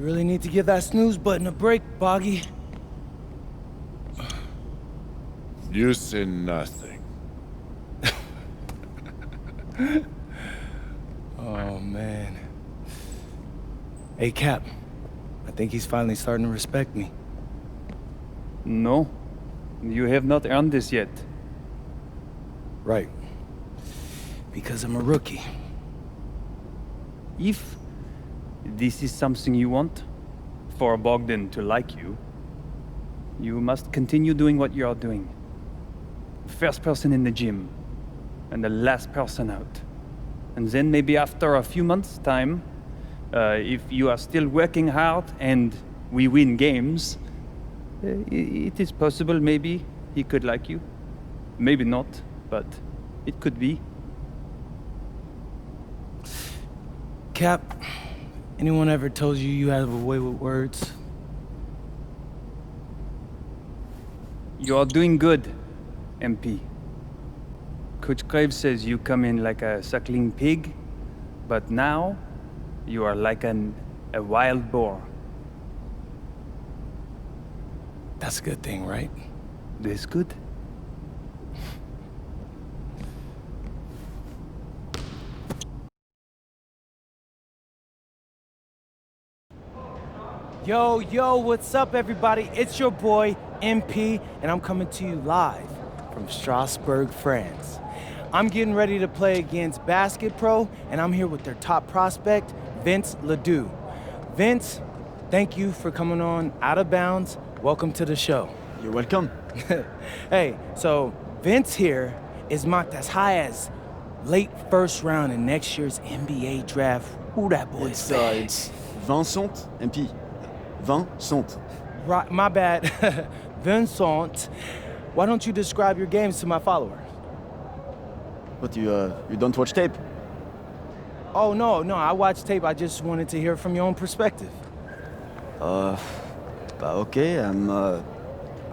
You really need to give that snooze button a break, Boggy. You say nothing. Oh, man. Hey, Cap. I think he's finally starting to respect me. No, you have not earned this yet. Right. Because I'm a rookie. If this is something you want, for Bogdan to like you, you must continue doing what you are doing. First person in the gym, and the last person out. And then maybe after a few months' time, if you are still working hard and we win games, it is possible maybe he could like you. Maybe not, but it could be. Cap, anyone ever told you you have a way with words? You are doing good, MP. Coach Graves says you come in like a suckling pig, but now you are like a wild boar. That's a good thing, right? This good? Yo, what's up, everybody? It's your boy, MP, and I'm coming to you live from Strasbourg, France. I'm getting ready to play against Basket Pro, and I'm here with their top prospect, Vince Ledoux. Vince, thank you for coming on Out of Bounds. Welcome to the show. You're welcome. Hey, so Vince here is mocked as high as late first round in next year's NBA draft. Who that boy is bad. It's Vincent, MP. Vincent. Right, my bad. Vincent, why don't you describe your games to my followers? What, you don't watch tape? Oh, no, I watch tape. I just wanted to hear from your own perspective. Okay, I'm a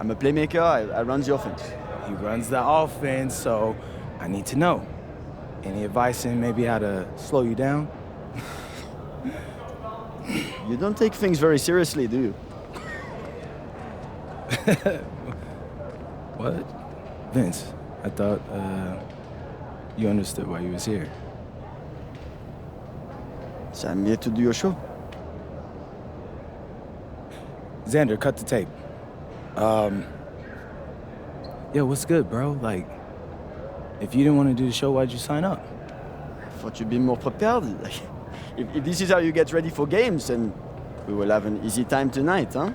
playmaker, I run the offense. He runs the offense, so I need to know. Any advice in maybe how to slow you down? You don't take things very seriously, do you? What? Vince, I thought, you understood why you was here. So I'm here to do your show. Xander, cut the tape. Yo, what's good, bro? Like, if you didn't want to do the show, why'd you sign up? I thought you'd be more prepared. If this is how you get ready for games, then we will have an easy time tonight, huh?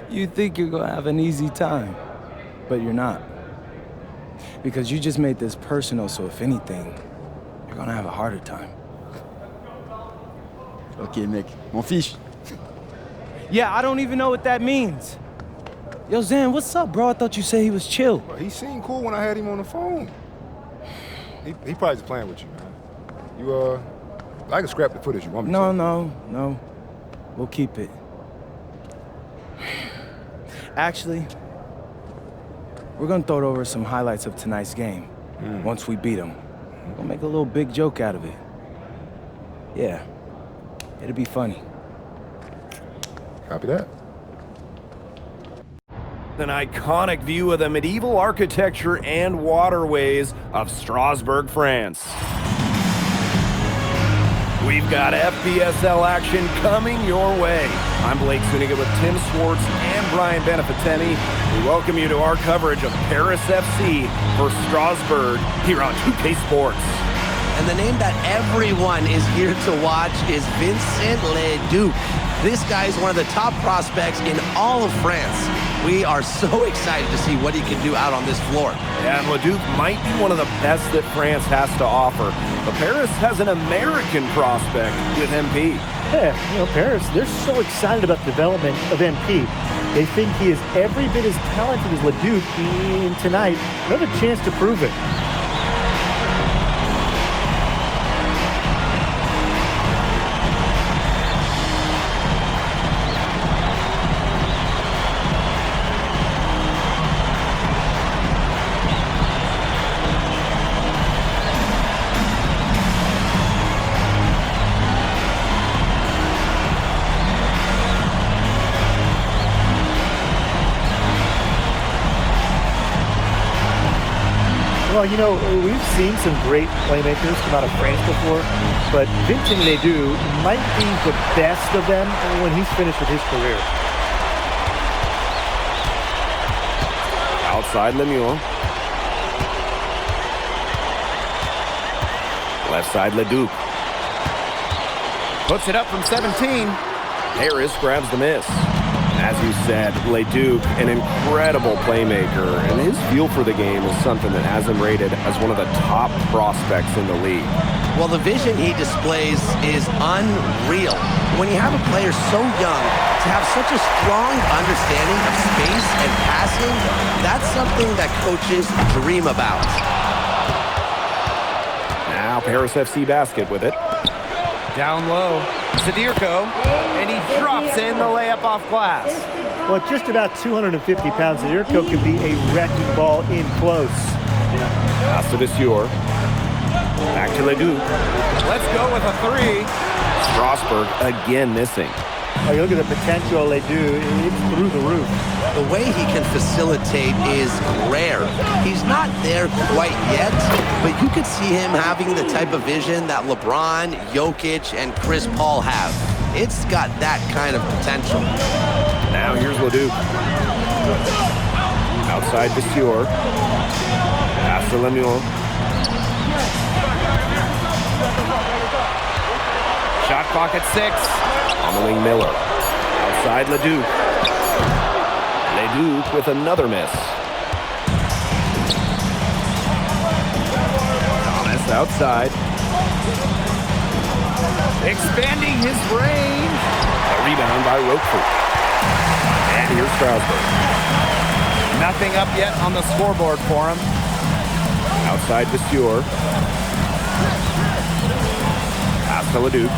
You think you're gonna have an easy time, but you're not. Because you just made this personal, so if anything, you're gonna have a harder time. Okay, mec, m'en fiche. Yeah, I don't even know what that means. Yo, Zan, what's up, bro? I thought you said he was chill. Bro, he seemed cool when I had him on the phone. He probably just playing with you, man. I can scrap the footage you want me to. No. We'll keep it. Actually, we're gonna throw over some highlights of tonight's game. Once we beat them. We'll make a little big joke out of it. Yeah, it'll be funny. Copy that. An iconic view of the medieval architecture and waterways of Strasbourg, France. We've got FPSL action coming your way. I'm Blake Zuniga with Tim Swartz and Brian Beneficenti. We welcome you to our coverage of Paris FC versus Strasbourg here on 2K Sports. And the name that everyone is here to watch is Vincent Ledoux. This guy is one of the top prospects in all of France. We are so excited to see what he can do out on this floor. And Ledoux might be one of the best that France has to offer. But Paris has an American prospect with MP. Yeah, Paris, they're so excited about the development of MP. They think he is every bit as talented as Ledoux, and tonight, another chance to prove it. Well, you know, we've seen some great playmakers come out of France before, but Vincent Ledoux might be the best of them when he's finished with his career. Outside Lemieux. Left side Leduc. Puts it up from 17. Harris grabs the miss. As you said, Leduc, an incredible playmaker, and his feel for the game is something that has him rated as one of the top prospects in the league. Well, the vision he displays is unreal. When you have a player so young, to have such a strong understanding of space and passing, that's something that coaches dream about. Now Paris FC basket with it. Down low, Zadirko, and he drops in the layup off glass. Well, at just about 250 pounds, Zadirko can be a wrecking ball in close. Pass to Vasseur. Back to Ledoux. Let's go with a three. Strasburg again missing. Oh, you look at the potential they do, it's through the roof. The way he can facilitate is rare. He's not there quite yet, but you could see him having the type of vision that LeBron, Jokic, and Chris Paul have. It's got that kind of potential. Now here's Ledoux. Outside Vasseur. Pass to Lemieux. Shot clock at 6. On the wing, Miller. Outside Ledoux. Ledoux with another miss. Thomas outside. Expanding his range. A rebound by Roquefort. And here's Strasburg. Nothing up yet on the scoreboard for him. Outside Vasseur. Pass to Ledoux.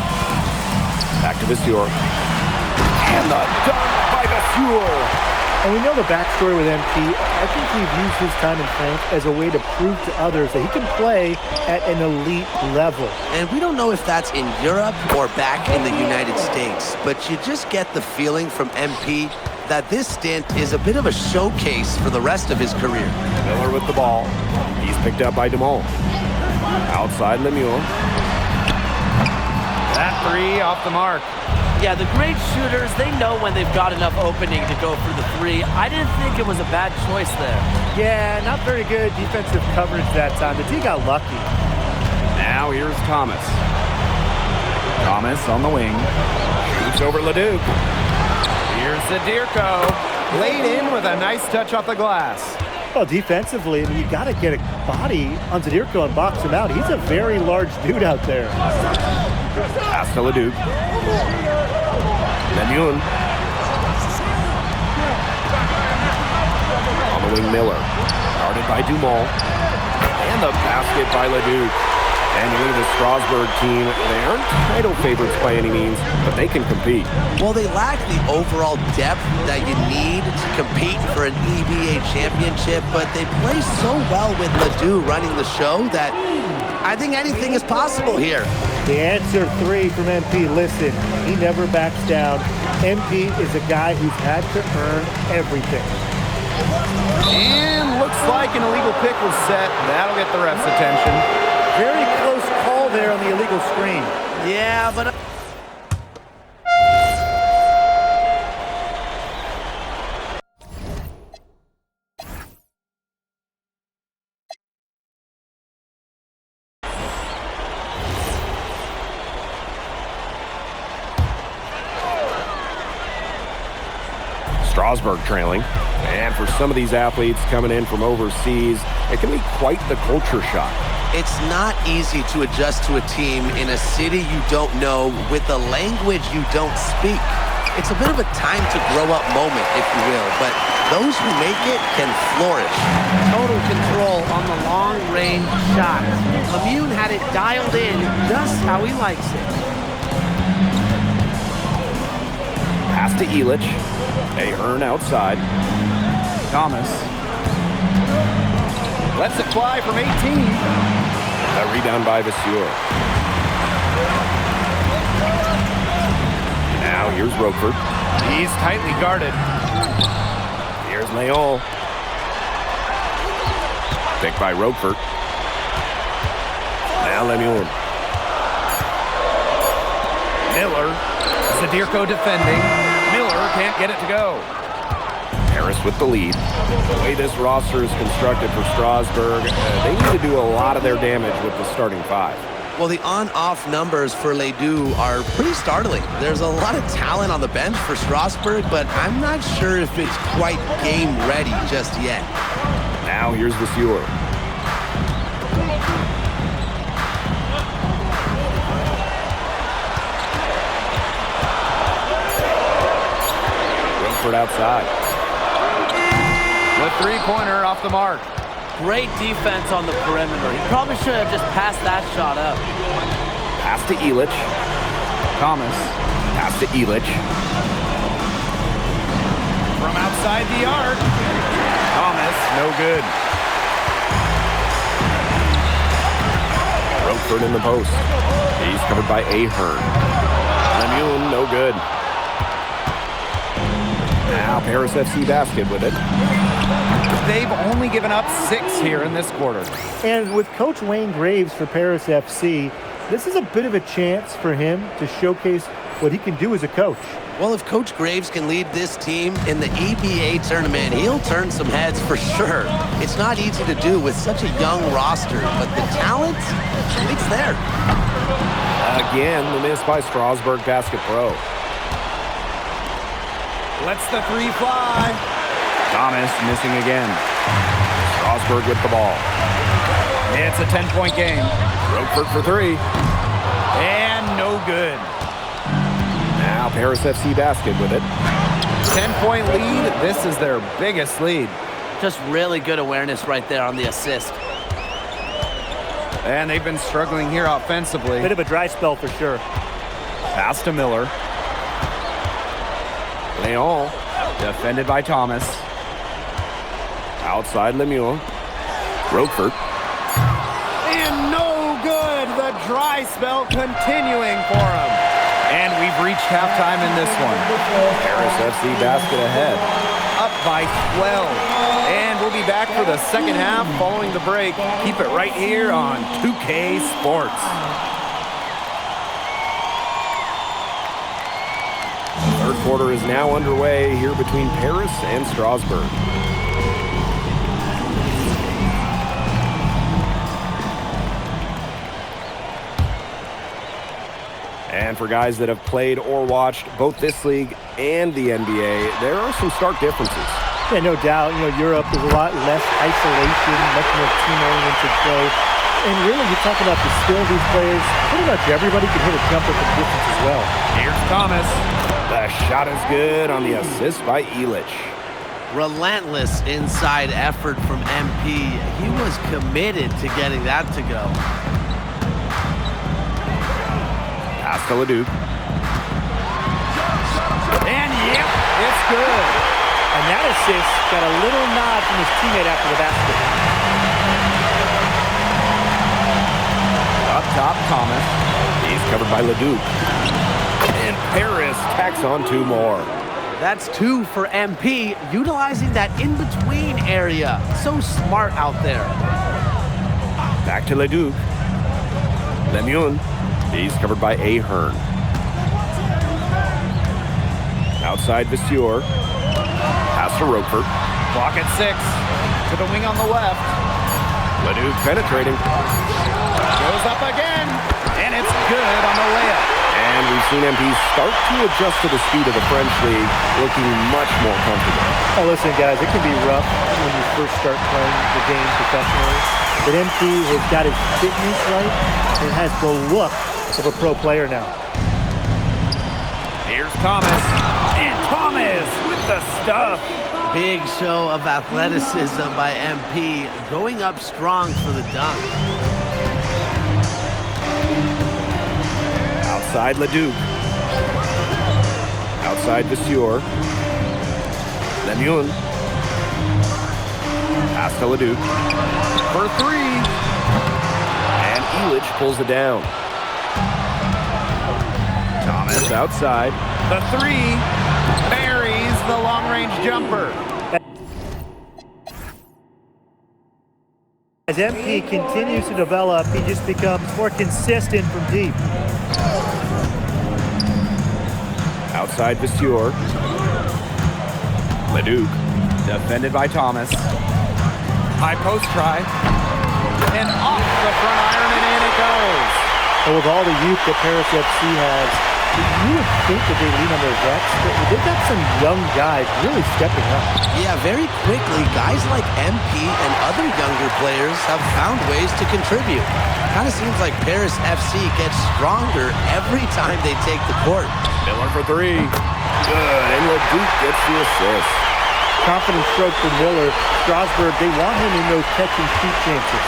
Back to Vasseur. And the dunk by Vasseur. And we know the backstory with MP. I think we've used his time in France as a way to prove to others that he can play at an elite level. And we don't know if that's in Europe or back in the United States, but you just get the feeling from MP that this stint is a bit of a showcase for the rest of his career. Miller with the ball. He's picked up by Dumont. Outside Lemieux. That three off the mark. Yeah, the great shooters, they know when they've got enough opening to go for the three. I didn't think it was a bad choice there. Yeah, not very good defensive coverage that time. The team got lucky. Now here's Thomas. Thomas on the wing. Shoots over Ledoux. Here's Zadirko. Laid in with a nice touch off the glass. Well, defensively, I mean, you got to get a body on Zadirko and box him out. He's a very large dude out there. Pass to Ledoux. Lemieux. On the wing, Miller. Guarded by Dumont. And the basket by Ledoux. And you look at the Strasburg team. They aren't title favorites by any means, but they can compete. Well, they lack the overall depth that you need to compete for an EBA championship, but they play so well with Ledoux running the show that I think anything is possible here. The answer 3 from MP. Listen, he never backs down. MP is a guy who's had to earn everything. And looks like an illegal pick was set. That'll get the ref's attention. Very close call there on the illegal screen. Yeah, but... Strasburg trailing. And for some of these athletes coming in from overseas, it can be quite the culture shock. It's not easy to adjust to a team in a city you don't know with a language you don't speak. It's a bit of a time to grow up moment, if you will, but those who make it can flourish. Total control on the long-range shot. Lemieux had it dialed in just how he likes it. Pass to Illich. Ahern outside. Thomas. Lets it fly from 18. A rebound by Vasseur. Now here's Roquefort. He's tightly guarded. Here's Leon. Picked by Roquefort. Now Lemuel. Miller. Zadirko defending. Miller can't get it to go. Harris with the lead. The way this roster is constructed for Strasburg, they need to do a lot of their damage with the starting five. Well, the on-off numbers for Ledoux are pretty startling. There's a lot of talent on the bench for Strasburg, but I'm not sure if it's quite game ready just yet. Now here's Vasseur. Roquefort outside. The three-pointer off the mark. Great defense on the perimeter. He probably should have just passed that shot up. Pass to Elich. Thomas. Pass to Elich. From outside the arc. Thomas, no good. Roquefort in the post. He's covered by Ahern. Lemuel, no good. Now Paris FC basket with it. They've only given up 6 here in this quarter. And with Coach Wayne Graves for Paris FC, this is a bit of a chance for him to showcase what he can do as a coach. Well, if Coach Graves can lead this team in the EBA tournament, he'll turn some heads for sure. It's not easy to do with such a young roster, but the talent, it's there. Again, the miss by Strasburg Basket Pro. Lets the three fly. Thomas missing again. Strasburg with the ball. It's a 10-point game. Roquefort for three. And no good. Now Paris FC basket with it. 10-point lead. This is their biggest lead. Just really good awareness right there on the assist. And they've been struggling here offensively. Bit of a dry spell for sure. Pass to Miller. Leon, defended by Thomas. Outside Lemuel. Roquefort. And no good. The dry spell continuing for him. And we've reached halftime in this one. Paris FC basket ahead. Up by 12. And we'll be back for the second half following the break. Keep it right here on 2K Sports. The third quarter is now underway here between Paris and Strasburg. And for guys that have played or watched both this league and the NBA, there are some stark differences. Yeah, no doubt. You know, Europe is a lot less isolation, much more team-oriented play. And really, you're talking about the skill of these players. Pretty much everybody can hit a jumper from distance as well. Here's Thomas. The shot is good on the assist by Elich. Relentless inside effort from MP. He was committed to getting that to go. Pass to Leduc. And yep, it's good. And that assist got a little nod from his teammate after the basket. Up top, Thomas. He's covered by Leduc. And Paris tacks on 2 more. That's 2 for MP, utilizing that in-between area. So smart out there. Back to Leduc. Lemuel. He's covered by Ahern. Outside Vasseur. Pass to Roquefort. Clock at 6. To the wing on the left. Leduc penetrating. Goes up again. And it's good on the layup. And we've seen MP start to adjust to the speed of the French league, looking much more comfortable. Oh, listen, guys, it can be rough when you first start playing the game professionally. But MP has got his fitness right and has the look of a pro player now. Here's Thomas. And Thomas with the stuff. Big show of athleticism by MP, going up strong for the dunk. Outside Leduc. Outside Vasseur. Lemuel. Pass to Leduc. For 3. And Elich pulls it down. Thomas outside. The 3 buries the long-range jumper. As MP continues to develop, he just becomes more consistent from deep. Outside Vasseur. Leduc, defended by Thomas. High post try. And off the front iron, and in it goes. And with all the youth that Paris FC has, you would think that they lean on their vets, but they've got some young guys really stepping up. Yeah, very quickly, guys like MP and other younger players have found ways to contribute. Kind of seems like Paris FC gets stronger every time they take the court. Miller for three. Good, and Leduc gets the assist. Confident stroke for Miller. Strasburg, they want him in those catch-and-shoot chances.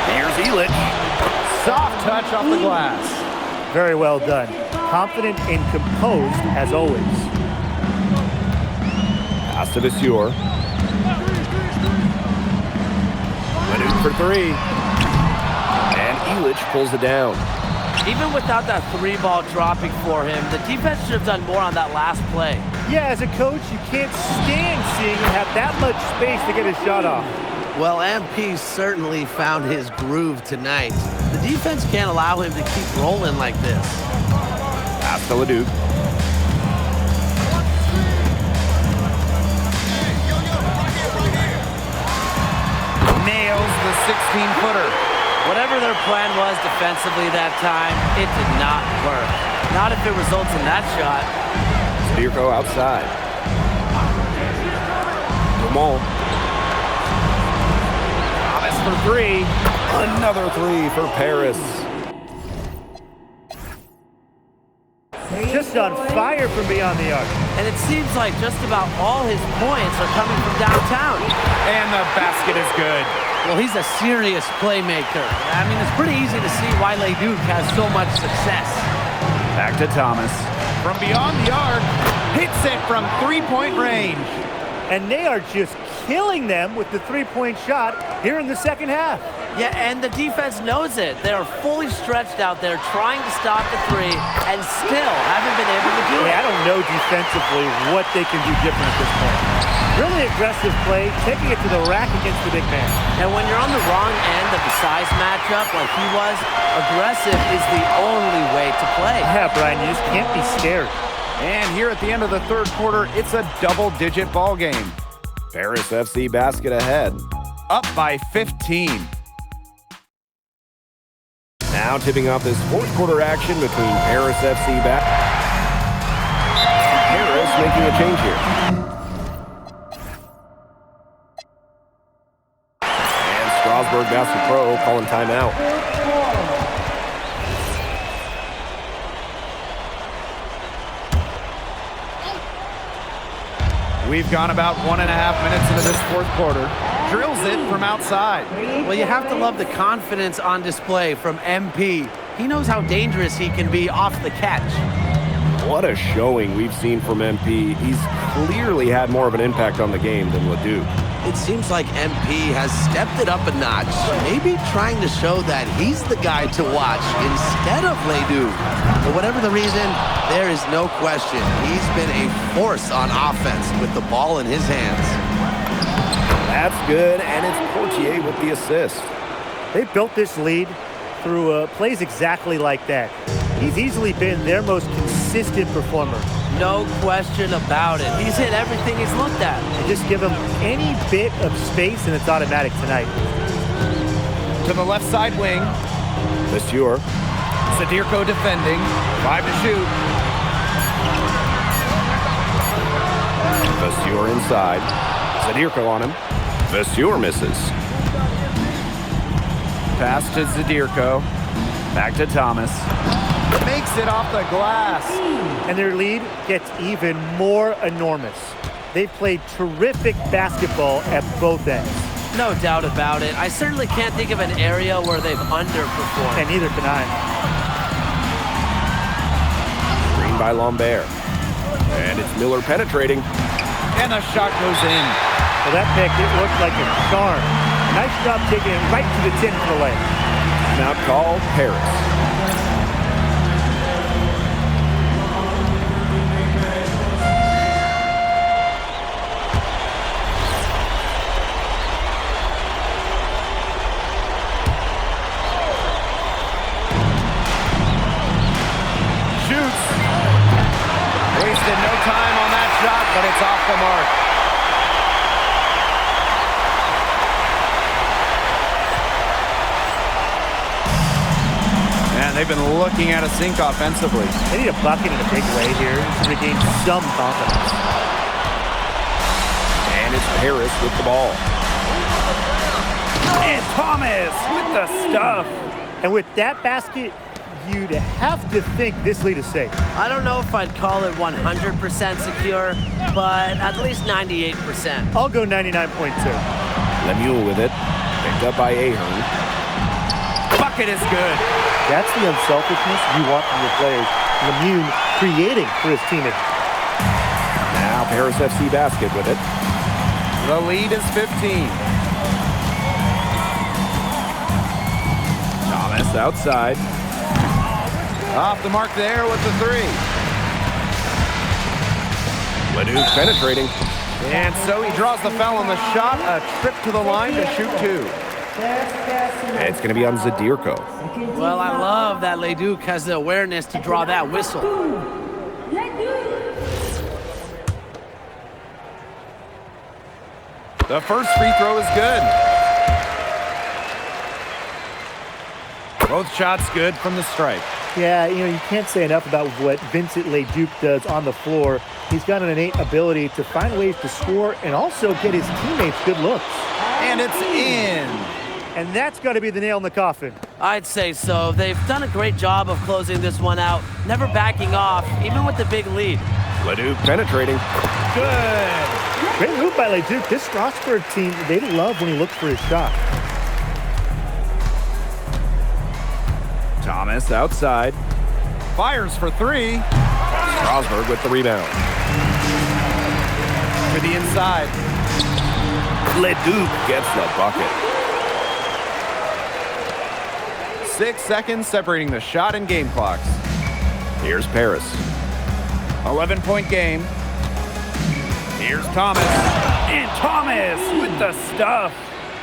Here's Elich. Soft touch off the glass. Very well done. Confident and composed as always. Pass to Vasseur. Leduc for three. And Elich pulls it down. Even without that three ball dropping for him, the defense should have done more on that last play. Yeah, as a coach, you can't stand seeing him have that much space to get his shot off. Well, MP certainly found his groove tonight. The defense can't allow him to keep rolling like this. Pass to Leduc. Nails the 16-footer. Whatever their plan was defensively that time, it did not work. Not if it results in that shot. Zadirko outside. Dumont. Thomas for three. Another three for Paris. Just on fire from beyond the arc. And it seems like just about all his points are coming from downtown. And the basket is good. Well, he's a serious playmaker. I mean, it's pretty easy to see why Leduc has so much success. Back to Thomas. From beyond the arc, hits it from three-point range. And they are just killing them with the three-point shot here in the second half. Yeah, and the defense knows it. They are fully stretched out there trying to stop the three and still haven't been able to do it. I don't know defensively what they can do different at this point. Really aggressive play, taking it to the rack against the big man. And when you're on the wrong end of the size matchup like he was, aggressive is the only way to play. Yeah, Brian, you just can't be scared. And here at the end of the third quarter, it's a double-digit ball game. Paris FC basket ahead. Up by 15. Now tipping off this fourth quarter action between Paris FC and Paris making a change here. And Strasburg Basket Pro calling timeout. We've gone about 1.5 minutes into this fourth quarter. Drills it from outside. Well, you have to love the confidence on display from MP. He knows how dangerous he can be off the catch. What a showing we've seen from MP. He's clearly had more of an impact on the game than Leduc. It seems like MP has stepped it up a notch, maybe trying to show that he's the guy to watch instead of Leduc. For whatever the reason, there is no question he's been a force on offense with the ball in his hands. That's good, and it's Portier with the assist. They built this lead through plays exactly like that. He's easily been their most consistent performer. No question about it. He's hit everything he's looked at. You just give him any bit of space and it's automatic tonight. To the left side wing. Vasseur. Zadirko defending. 5 to shoot. Vasseur inside. Zadirko on him. Vasseur misses. Pass to Zadirko. Back to Thomas. Makes it off the glass. And their lead gets even more enormous. They've played terrific basketball at both ends. No doubt about it. I certainly can't think of an area where they've underperformed. And neither can I. Screen by Lambert. And it's Miller penetrating. And the shot goes in. Well, that pick, it looked like a charm. Nice job taking it right to the 10 for the lay. Now called Paris. they've been looking at a sink offensively. They need a bucket in a big way here to regain some confidence. And it's Harris with the ball. And Thomas with the stuff. And with that basket, you'd have to think this lead is safe. I don't know if I'd call it 100% secure, but at least 98%. I'll go 99.2. Lemieux with it. Picked up by Ahern. Bucket is good. That's the unselfishness you want from your players. Lemieux creating for his teammates. Now Paris FC basket with it. The lead is 15. Thomas outside. Off the mark there with the three. Leduc penetrating. And so he draws the foul on the shot. A trip to the line to shoot two. And it's going to be on Zadirko. Well, I love that Leduc has the awareness to draw that whistle. The first free throw is good. Both shots good from the stripe. Yeah, you can't say enough about what Vincent Leduc does on the floor. He's got an innate ability to find ways to score and also get his teammates good looks. And it's in. And that's got to be the nail in the coffin. I'd say so. They've done a great job of closing this one out, never backing off, even with the big lead. Leduc penetrating. Good. Great move by Leduc. This Strasbourg team, they love when he looks for his shot. Thomas outside. Fires for three. Strasbourg with the rebound. To the inside. Leduc gets the bucket. 6 seconds separating the shot and game clocks. Here's Paris. 11-point game. Here's Thomas. And Thomas with the stuff.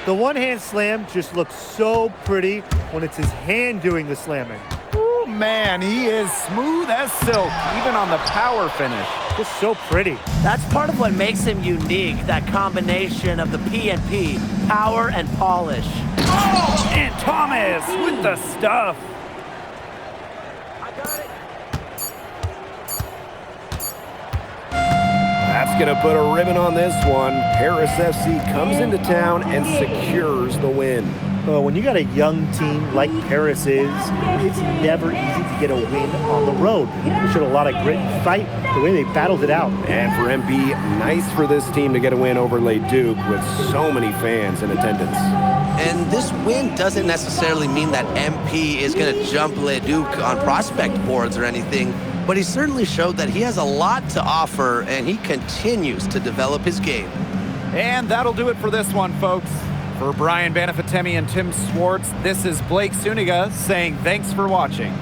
The one-hand slam just looks so pretty when it's his hand doing the slamming. Oh, man, he is smooth as silk, even on the power finish. Just so pretty. That's part of what makes him unique, that combination of the P&P, power and polish. And Thomas with the stuff. That's going to put a ribbon on this one. Paris FC comes into town and secures the win. Well, when you got a young team like Paris is, it's never easy to get a win on the road. They showed a lot of grit and fight, the way they battled it out. And for MP, nice for this team to get a win over Leduc with so many fans in attendance. And this win doesn't necessarily mean that MP is going to jump Leduc on prospect boards or anything, but he certainly showed that he has a lot to offer and he continues to develop his game. And that'll do it for this one, folks. For Brian Banafitemi and Tim Swartz, this is Blake Suniga saying thanks for watching.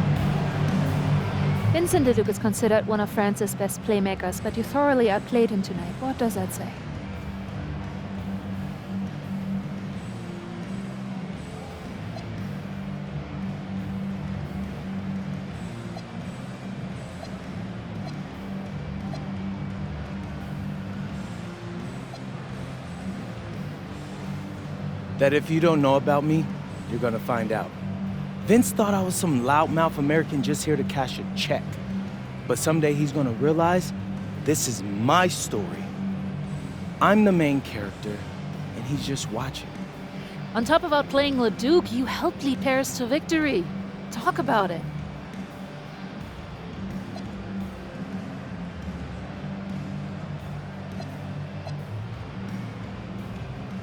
Vincent Leduc is considered one of France's best playmakers, but you thoroughly outplayed him tonight. What does that say? That if you don't know about me, you're gonna find out. Vince thought I was some loudmouth American just here to cash a check. But someday he's gonna realize this is my story. I'm the main character, and he's just watching. On top of outplaying Leduc, you helped lead Paris to victory. Talk about it.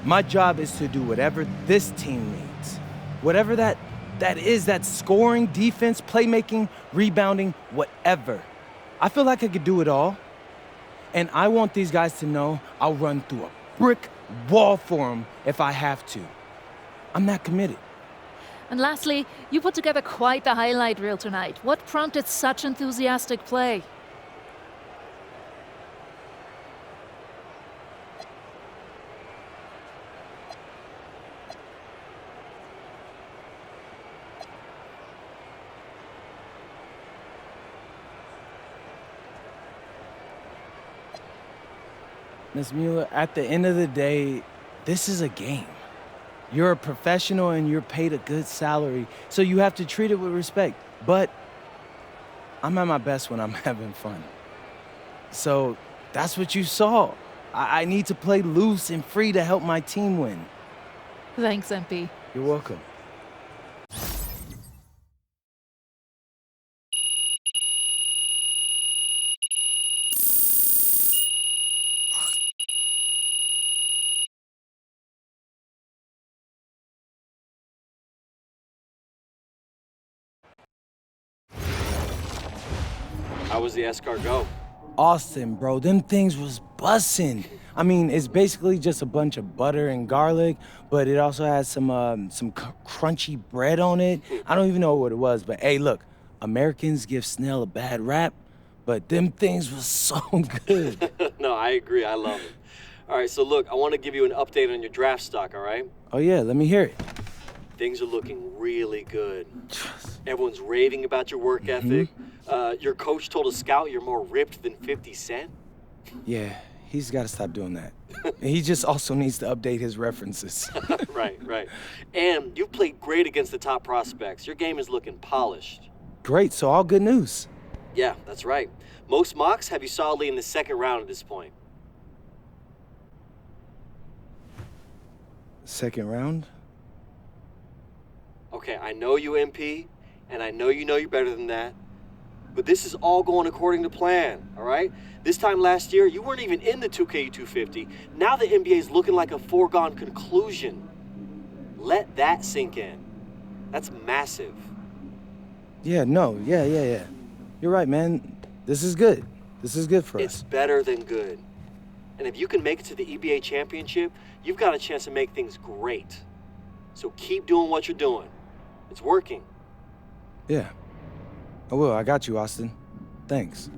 My job is to do whatever this team needs. Whatever that is, that scoring, defense, playmaking, rebounding, whatever. I feel like I could do it all. And I want these guys to know I'll run through a brick wall for them if I have to. I'm that committed. And lastly, you put together quite the highlight reel tonight. What prompted such enthusiastic play? Ms. Mueller, at the end of the day, this is a game. You're a professional and you're paid a good salary, so you have to treat it with respect. But I'm at my best when I'm having fun. So that's what you saw. I need to play loose and free to help my team win. Thanks, MP. You're welcome. How was the escargot? Austin, bro, them things was bussin'. I mean, it's basically just a bunch of butter and garlic, but it also has some crunchy bread on it. I don't even know what it was, but hey, look, Americans give snail a bad rap, but them things was so good. No, I agree. I love it. All right, so look, I want to give you an update on your draft stock, all right? Oh yeah, let me hear it. Things are looking really good. Everyone's raving about your work ethic. Your coach told a scout you're more ripped than 50 Cent. Yeah, he's got to stop doing that. He just also needs to update his references. Right. And you've played great against the top prospects. Your game is looking polished. Great, so all good news. Yeah, that's right. Most mocks have you solidly in the second round at this point. Second round? Okay, I know you, MP, and I know you're better than that. But this is all going according to plan, all right? This time last year, you weren't even in the 2K250. Now the NBA is looking like a foregone conclusion. Let that sink in. That's massive. Yeah. You're right, man. This is good. This is good for us. It's better than good. And if you can make it to the EBA championship, you've got a chance to make things great. So keep doing what you're doing. It's working. Yeah. I will. I got you, Austin. Thanks.